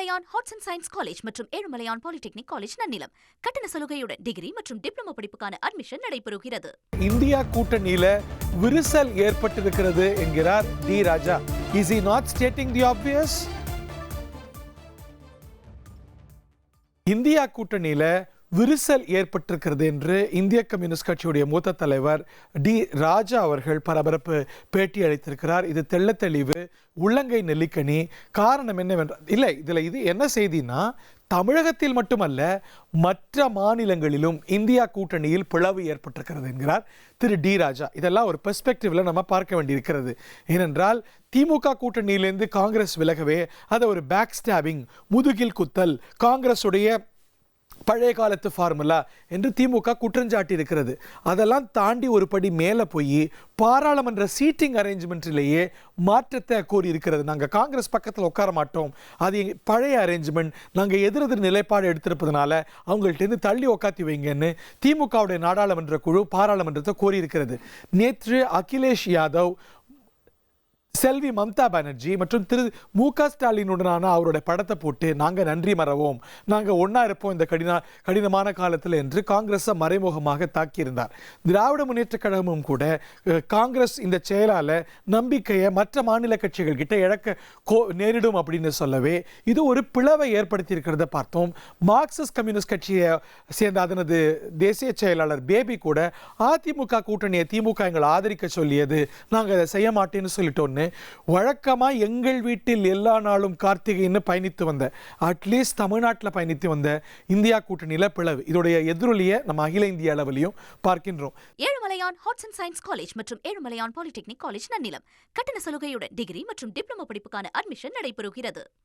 Ezhumalaiyan arts and science college மற்றும் Ezhumalaiyan polytechnic college Nannilam. கட்டண சலுகையுடன் டிகிரி மற்றும் டிப்ளமோ படிப்புக்கான அட்மிஷன் நடைபெறுகிறது. இந்தியா கூட்டணியில விரிசல் ஏற்பட்டிருக்கிறது என்கிறார் D Raja. Is he not stating the obvious? India கூட்டணியில விரிசல் ஏற்பட்டிருக்கிறது என்று இந்திய கம்யூனிஸ்ட் கட்சியுடைய மூத்த தலைவர் டி ராஜா அவர்கள் பரபரப்பு பேட்டி அளித்திருக்கிறார். இது தெள்ள தெளிவு, உள்ளங்கை நெல்லிக்கனி. காரணம் என்னவென்றால் இது என்ன செய்தினா, தமிழகத்தில் மட்டுமல்ல மற்ற மாநிலங்களிலும் இந்தியா கூட்டணியில் பிளவு ஏற்பட்டிருக்கிறது என்கிறார் திரு டி ராஜா. இதெல்லாம் ஒரு பெர்ஸ்பெக்டிவ்ல நம்ம பார்க்க வேண்டியிருக்கிறது. ஏனென்றால் திமுக கூட்டணியிலிருந்து காங்கிரஸ் விலகவே அதை ஒரு பேக் ஸ்டாபிங், முதுகில் குத்தல், காங்கிரஸுடைய பழைய காலத்து ஃபார்முலா என்று திமுக குற்றஞ்சாட்டி இருக்கிறது. அதெல்லாம் தாண்டி ஒரு படி மேலே போய் பாராளுமன்ற சீட்டிங் அரேஞ்ச்மெண்ட்டிலேயே மாற்றத்தை கோரியிருக்கிறது. நாங்கள் காங்கிரஸ் பக்கத்தில் உட்கார மாட்டோம், அது பழைய அரேஞ்ச்மெண்ட், நாங்கள் எதிரெதிர் நிலைப்பாடு எடுத்திருப்பதனால அவங்கள்ட்டேருந்து தள்ளி உக்காத்தி வைங்கன்னு திமுகவுடைய நாடாளுமன்ற குழு பாராளுமன்றத்தை கோரியிருக்கிறது. நேற்று அகிலேஷ் யாதவ், செல்வி மம்தா பானர்ஜி மற்றும் திரு மு க ஸ்டாலினுடனான அவருடைய படத்தை போட்டு நாங்கள் நன்றி மறவோம், நாங்கள் ஒன்றா இருப்போம் இந்த கடினமான காலத்தில் என்று காங்கிரஸை மறைமுகமாக தாக்கியிருந்தார். திராவிட முன்னேற்ற கழகமும் கூட காங்கிரஸ் இந்த செயலால் நம்பிக்கையை மற்ற மாநில கட்சிகள் கிட்ட இழக்க நேரிடும் அப்படின்னு சொல்லவே இது ஒரு பிளவை ஏற்படுத்தி இருக்கிறத பார்த்தோம். மார்க்சிஸ்ட் கம்யூனிஸ்ட் கட்சியை சேர்ந்த அதனது தேசிய செயலாளர் பேபி கூட அதிமுக கூட்டணியை திமுக எங்களை ஆதரிக்க சொல்லியது, நாங்கள் அதை செய்ய மாட்டேன்னு சொல்லிட்டோன்னு வழக்கமாக எங்கள் வீட்டில் எல்லா நாளும் கார்த்திகைன்னு பயணித்து வந்த, அட்லீஸ்ட் தமிழ்நாட்டில் பயணித்து வந்த இந்தியா கூட்டணியில பிளவு. இதோடைய எதிரொலியை நம்ம அகில இந்திய அளவிலையும் பார்க்கின்றோம். Ezhumalaiyan arts and science college மற்றும் ஏழுமலையான் பாலிடெக்னிக் காலேஜ் நன்னிலம். கட்டண சலுகையுடன் டிகிரி மற்றும் டிப்ளமோ படிப்புக்கான அட்மிஷன் நடைபெறுகிறது.